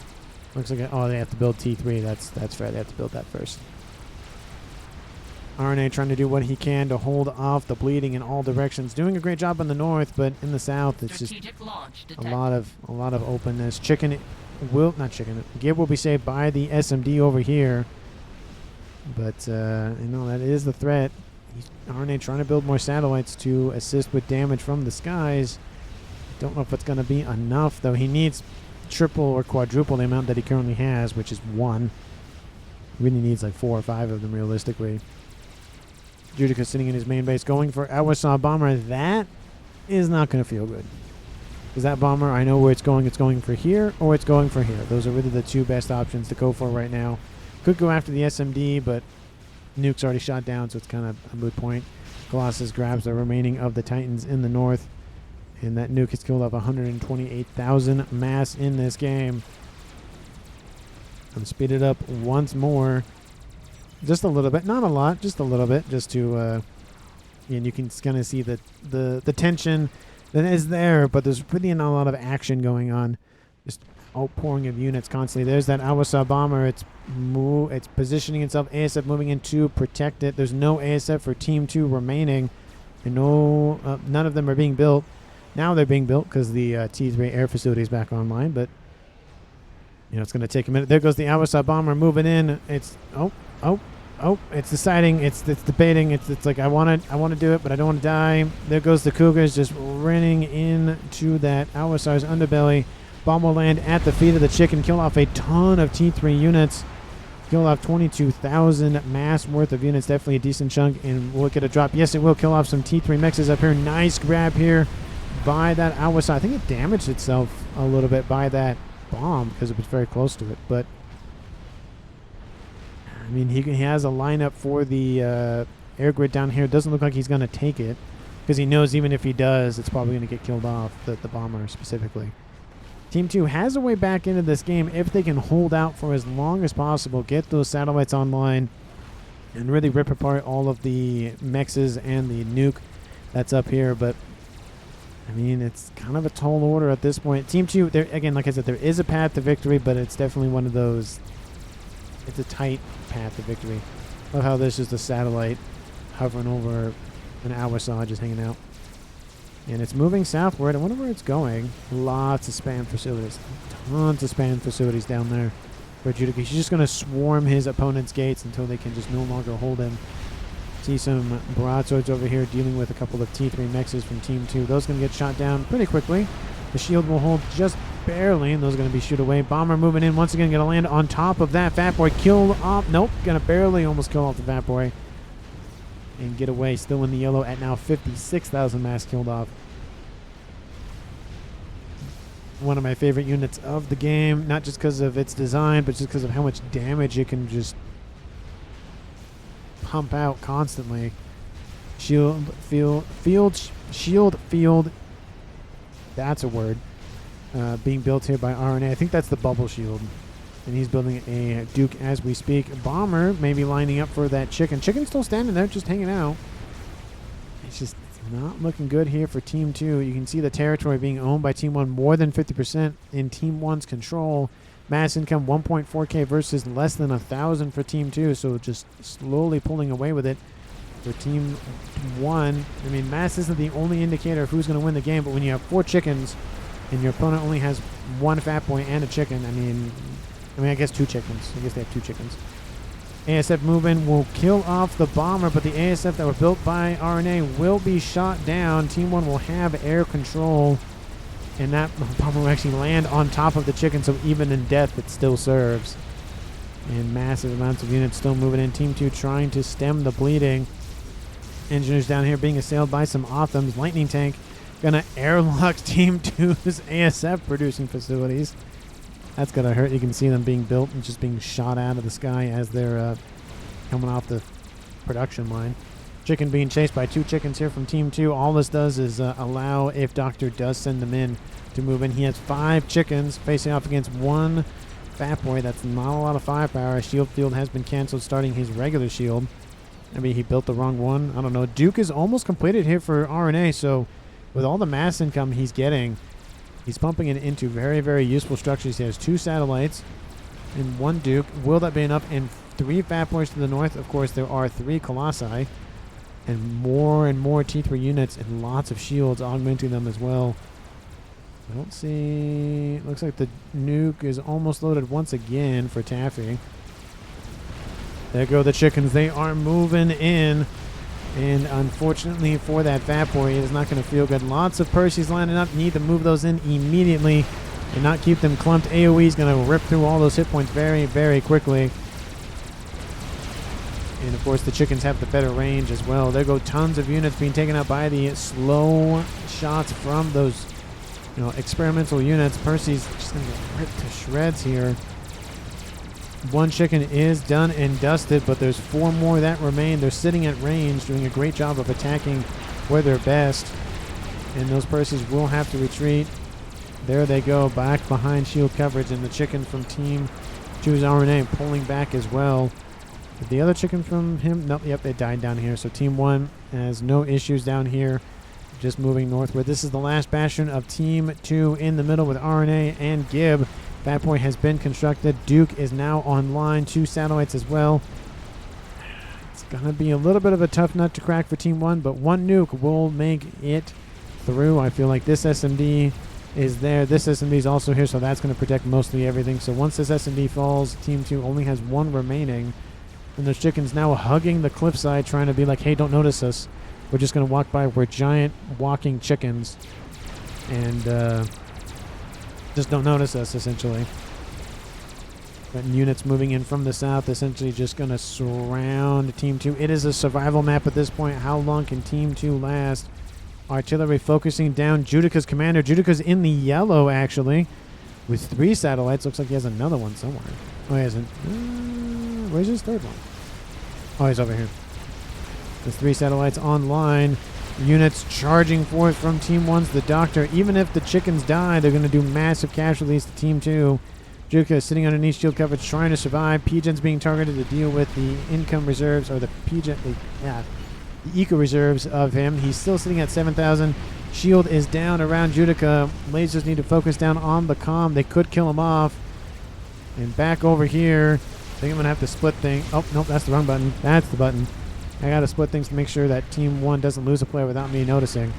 Looks like, oh, they have to build T3. That's fair. They have to build that first. RNA trying to do what he can to hold off the bleeding in all directions. Doing a great job in the north, but in the south, it's just a lot of openness. Gib will be saved by the SMD over here, but that is the threat. RNA trying to build more satellites to assist with damage from the skies. Don't know if it's going to be enough, though. He needs triple or quadruple the amount that he currently has, which is 1. He really needs like 4 or 5 of them realistically. Judica sitting in his main base going for Awasaw Bomber. That is not going to feel good. Because that bomber, I know where it's going. It's going for here or it's going for here. Those are really the two best options to go for right now. Could go after the SMD, but Nuke's already shot down, so it's kind of a moot point. Colossus grabs the remaining of the Titans in the north. And that Nuke has killed off 128,000 mass in this game. I'm speed it up once more. Just a little bit. Not a lot. Just a little bit. Just to... and you can kind of see the tension that is there. But there's really not a lot of action going on. Just outpouring of units constantly. There's that Awasaw Bomber. It's positioning itself. ASF moving in to protect it. There's no ASF for Team 2 remaining. And none of them are being built. Now they're being built because the T3 air facility is back online, but it's going to take a minute. There goes the Awasaw Bomber moving in. It's it's deciding. It's debating. It's like I want to do it, but I don't want to die. There goes the Cougars just running into that Awasaw's underbelly. Bomb will land at the feet of the chicken. Kill off a ton of T3 units. Kill off 22,000 mass worth of units. Definitely a decent chunk, and we'll get a drop. Yes, it will kill off some T3 mexes up here. Nice grab here by that Awasaw. I think it damaged itself a little bit by that bomb because it was very close to it. But I mean, he has a lineup for the air grid down here. It doesn't look like he's going to take it because he knows even if he does, it's probably going to get killed off, the bomber specifically. Team 2 has a way back into this game if they can hold out for as long as possible, get those satellites online, and really rip apart all of the mexes and the nuke that's up here. But I mean, it's kind of a tall order at this point. Team 2, again, like I said, there is a path to victory, but it's definitely one of those, it's a tight path to victory. Love how there's just a satellite hovering over an Awasaw just hanging out. And it's moving southward. I wonder where it's going. Lots of spam facilities. Tons of spam facilities down there for Judica. He's just going to swarm his opponent's gates until they can just no longer hold him. See some broadswords over here dealing with a couple of T3 mexes from Team 2. Those going to get shot down pretty quickly. The shield will hold just barely, and those are going to be shoot away. Bomber moving in. Once again, going to land on top of that Fat Boy. Kill off. Nope. Going to barely almost kill off the Fat Boy. And get away. Still in the yellow at now 56,000 mass killed off. One of my favorite units of the game. Not just because of its design, but just because of how much damage it can just pump out constantly. Shield field. That's a word. Being built here by RNA. I think that's the bubble shield. And he's building a Duke as we speak. Bomber maybe lining up for that chicken. Chicken's still standing there, just hanging out. It's just not looking good here for Team 2. You can see the territory being owned by Team 1 more than 50% in Team 1's control. Mass income 1.4k versus less than 1,000 for Team 2. So just slowly pulling away with it for Team 1. I mean, mass isn't the only indicator of who's going to win the game, but when you have 4 chickens and your opponent only has 1 Fat Boy and a chicken, I mean, I guess 2 chickens. I guess they have 2 chickens. ASF movement will kill off the bomber, but the ASF that were built by RNA will be shot down. Team 1 will have air control And that bomb will actually land on top of the chicken, so even in death, it still serves. And massive amounts of units still moving in. Team 2 trying to stem the bleeding. Engineers down here being assailed by some Optims. Lightning Tank gonna airlock Team 2's ASF producing facilities. That's gonna hurt. You can see them being built and just being shot out of the sky as they're coming off the production line. Chicken being chased by 2 chickens here from Team 2. All this does is allow, if Doctor does send them in, to move in. He has 5 chickens facing off against 1 fatboy. That's not a lot of firepower. Shield field has been canceled, starting his regular shield. Maybe he built the wrong one. I don't know. Duke is almost completed here for RNA, so with all the mass income he's getting, he's pumping it into very, very useful structures. He has 2 satellites and 1 Duke. Will that be enough? And 3 fatboys to the north. Of course, there are 3 Colossi. And more T3 units and lots of shields augmenting them as well. I don't see... Looks like the nuke is almost loaded once again for Taffy. There go the chickens. They are moving in. And unfortunately for that fatboy, it is not going to feel good. Lots of Percy's lining up. Need to move those in immediately and not keep them clumped. AoE is going to rip through all those hit points very, very quickly. And of course the chickens have the better range as well. There go tons of units being taken out by the slow shots from those, experimental units. Percy's just going to get ripped to shreds here. 1 chicken is done and dusted, but there's 4 more that remain. They're sitting at range, doing a great job of attacking where they're best. And those Percys will have to retreat. There they go, back behind shield coverage, and the chicken from Team 2's RNA pulling back as well. The other chicken from him, nope, yep, it died down here. So Team 1 has no issues down here, just moving northward. This is the last bastion of Team 2 in the middle with RNA and Gib. Fatboy has been constructed. Duke is now online. 2 satellites as well. It's going to be a little bit of a tough nut to crack for Team 1, but 1 nuke will make it through. I feel like this SMD is there. This SMD is also here, so that's going to protect mostly everything. So once this SMD falls, Team 2 only has 1 remaining. And those chickens now hugging the cliffside, trying to be like, hey, don't notice us. We're just going to walk by. We're giant walking chickens. And just don't notice us, essentially. Got units moving in from the south, essentially just going to surround Team 2. It is a survival map at this point. How long can Team 2 last? Artillery focusing down Judica's commander. Judica's in the yellow, actually, with 3 satellites. Looks like he has another one somewhere. Oh, he hasn't. Where's his 3rd one? Oh, he's over here. There's 3 satellites online. Units charging forth from Team 1's the Doctor. Even if the chickens die, they're going to do massive casualties to Team 2. Judica is sitting underneath shield coverage, trying to survive. Pigeon's being targeted to deal with the income reserves, or the eco reserves of him. He's still sitting at 7,000. Shield is down around Judica. Lasers need to focus down on the comm. They could kill him off. And back over here, I think I'm going to have to split things. Oh, nope, that's the wrong button. That's the button. I got to split things to make sure that Team 1 doesn't lose a player without me noticing.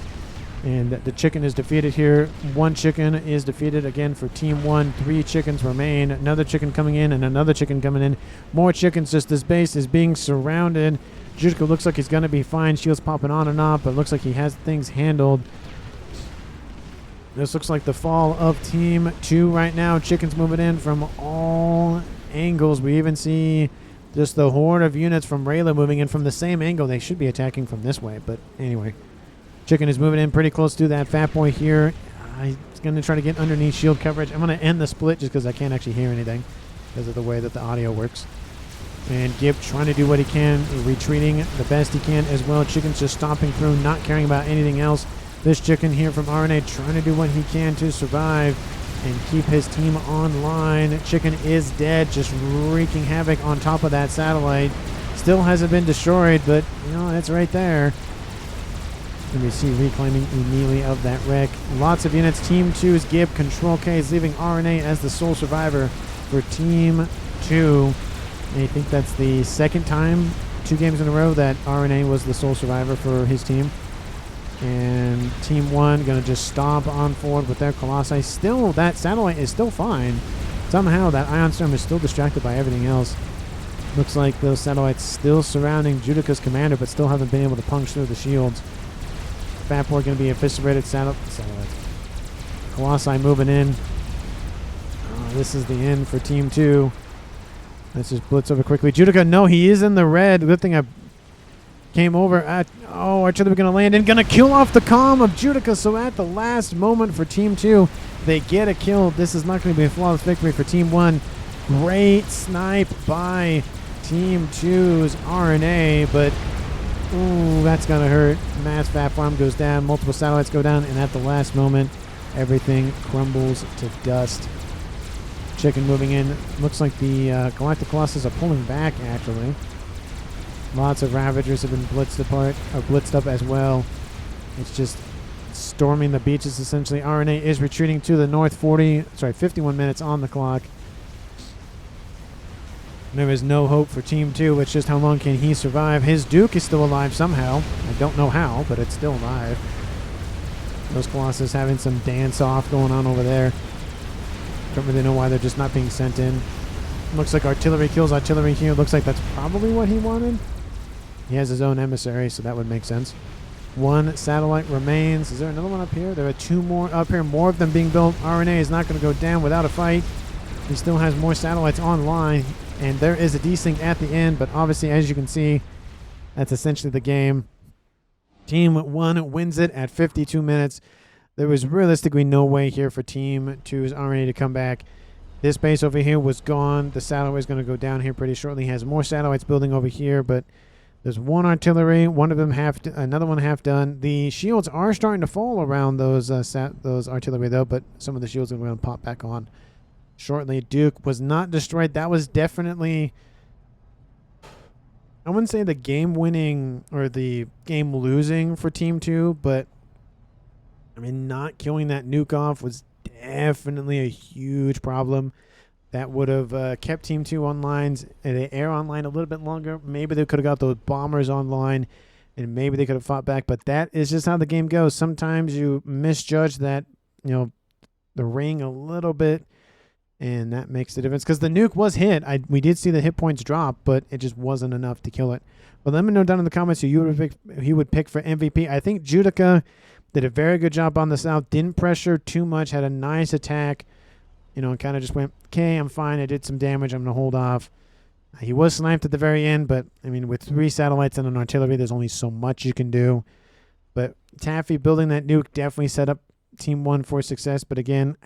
And the chicken is defeated here. 1 chicken is defeated again for Team 1. 3 chickens remain. Another chicken coming in and another chicken coming in. More chickens. Just this base is being surrounded. Judica looks like he's going to be fine. Shields popping on and off, but looks like he has things handled. This looks like the fall of Team 2 right now. Chickens moving in from all angles. We even see just the horde of units from Rayla moving in from the same angle. They should be attacking from this way, but anyway. Chicken is moving in pretty close to that fatboy here. He's going to try to get underneath shield coverage. I'm going to end the split just because I can't actually hear anything because of the way that the audio works. And Gib trying to do what he can, retreating the best he can as well. Chicken's just stomping through, not caring about anything else. This chicken here from RNA trying to do what he can to survive and keep his team online. Chicken is dead, just wreaking havoc on top of that satellite. Still hasn't been destroyed, but, it's right there. And we see reclaiming immediately of that wreck. Lots of units. Team 2's Gib. Control K is leaving RNA as the sole survivor for Team 2. And I think that's the 2nd time, 2 games in a row, that RNA was the sole survivor for his team. And Team 1 going to just stomp on forward with their Colossi. Still, that satellite is still fine. Somehow, that Ion Storm is still distracted by everything else. Looks like those satellites still surrounding Judica's commander, but still haven't been able to punch through the shields. Fatboy going to be eviscerated. Satellites. Colossi moving in. This is the end for Team 2. Let's just blitz over quickly. Judica, no, he is in the red. Good thing I came over at... Oh, artillery going to land and going to kill off the comm of Judica. So at the last moment for Team 2, they get a kill. This is not going to be a flawless victory for Team 1. Great snipe by Team 2's RNA, but... Ooh, that's going to hurt. Mass FAF farm goes down. Multiple satellites go down. And at the last moment, everything crumbles to dust. Chicken moving in. Looks like the Galactic Colossus are pulling back, actually. Lots of Ravagers have been blitzed up as well. It's just storming the beaches, essentially. RNA is retreating to the north. 51 minutes on the clock. There is no hope for Team 2. It's just how long can he survive. His Duke is still alive somehow. I don't know how, but it's still alive. Those Colossus having some dance-off going on over there. Don't really know why they're just not being sent in. Looks like artillery kills artillery here. Looks like that's probably what he wanted. He has his own emissary, so that would make sense. One satellite remains. Is there another one up here? There are 2 more up here. More of them being built. RNA is not going to go down without a fight. He still has more satellites online. And there is a desync at the end, but obviously, as you can see, that's essentially the game. Team 1 wins it at 52 minutes. There was realistically no way here for Team 2's RNA to come back. This base over here was gone. The satellite is going to go down here pretty shortly. He has more satellites building over here, but there's one artillery, one of them another one half done. The shields are starting to fall around those artillery, though, but some of the shields are going to pop back on shortly. Duke was not destroyed. That was definitely, I wouldn't say the game winning or the game losing for Team 2, but I mean, not killing that nuke off was definitely a huge problem. That would have kept Team 2 online, the air online a little bit longer. Maybe they could have got those bombers online, and maybe they could have fought back. But that is just how the game goes. Sometimes you misjudge that, the ring a little bit, and that makes the difference. Because the nuke was hit. We did see the hit points drop, but it just wasn't enough to kill it. But let me know down in the comments who you would pick for MVP. I think Judica did a very good job on the south. Didn't pressure too much. Had a nice attack. And kind of just went, okay, I'm fine. I did some damage. I'm going to hold off. He was sniped at the very end, but, I mean, with 3 satellites and an artillery, there's only so much you can do. But Taffy building that nuke definitely set up Team 1 for success. But, again,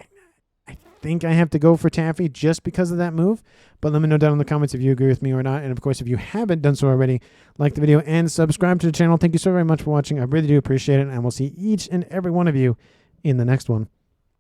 I think I have to go for Taffy just because of that move. But let me know down in the comments if you agree with me or not. And, of course, if you haven't done so already, like the video and subscribe to the channel. Thank you so very much for watching. I really do appreciate it. And we'll see each and every one of you in the next one.